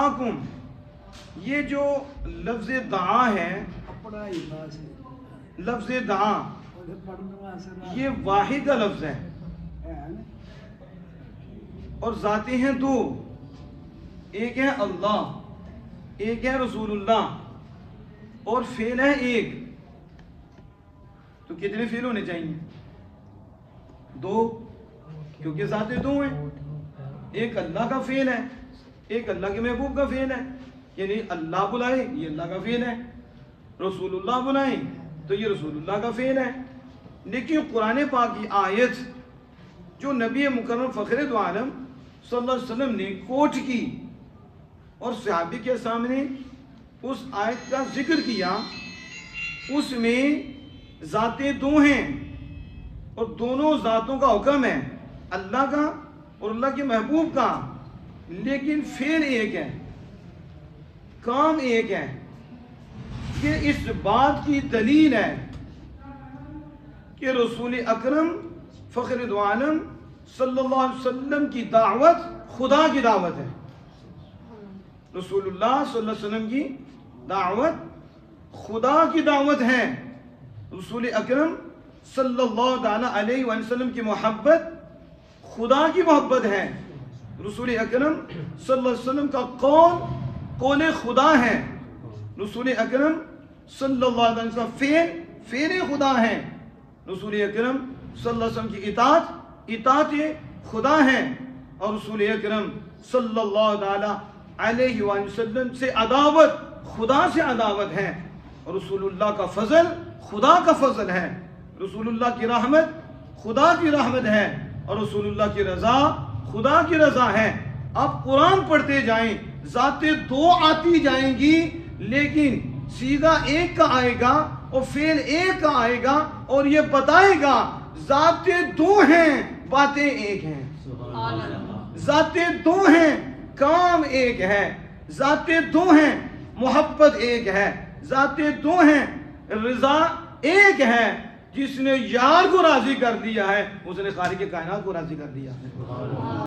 دعاکم، یہ جو لفظ دعا ہے، لفظ دعا یہ واحد کا لفظ ہے اور ذاتیں ہیں دو، ایک ہے اللہ، ایک ہے رسول اللہ، اور فعل ہے ایک. تو کتنے فعل ہونے چاہیے؟ دو، کیونکہ ذاتیں دو ہیں. ایک اللہ کا فعل ہے، ایک اللہ کے محبوب کا فعل ہے، یعنی اللہ بلائے یہ اللہ کا فعل ہے، رسول اللہ بلائیں تو یہ رسول اللہ کا فعل ہے. لیکن قرآن پاک کی آیت جو نبی مکرم فخر دو عالم صلی اللہ علیہ وسلم نے کوٹ کی اور صحابی کے سامنے اس آیت کا ذکر کیا، اس میں ذاتیں دو ہیں اور دونوں ذاتوں کا حکم ہے، اللہ کا اور اللہ کے محبوب کا، لیکن فعل ایک ہے، کام ایک ہے. یہ اس بات کی دلیل ہے کہ رسول اکرم فخر دو عالم صلی اللہ علیہ وسلم کی دعوت خدا کی دعوت ہے. رسول اللہ صلی اللہ علیہ وسلم کی دعوت خدا کی دعوت ہے. رسول اکرم صلی اللہ علیہ وسلم کی محبت خدا کی محبت ہے. رسول اکرم صلی اللہ علیہ وسلم کا قول خدا ہے. رسول اکرم صلی اللہ علیہ وسلم کا فعل خدا ہے. رسول اکرم صلی اللہ علیہ وسلم کی اطاعت خدا ہے. اور رسول اکرم صلی اللہ علیہ وسلم سے عداوت خدا سے عداوت ہے. اور رسول اللہ کا فضل خدا کا فضل ہے. رسول اللہ کی رحمت خدا کی رحمت ہے. اور رسول اللہ کی رضا خدا کی رضا ہے. آپ قرآن پڑھتے جائیں، ذاتیں دو آتی جائیں گی لیکن سیدھا ایک کا آئے گا اور فعل ایک کا آئے گا اور یہ بتائے گا ذاتیں دو ہیں، باتیں ایک ہیں. ذاتیں دو ہیں، کام ایک ہے. ذاتیں دو ہیں، محبت ایک ہے. ذاتیں دو ہیں، رضا ایک ہے. جس نے یار کو راضی کر دیا ہے اس نے خالق کائنات کو راضی کر دیا ہے.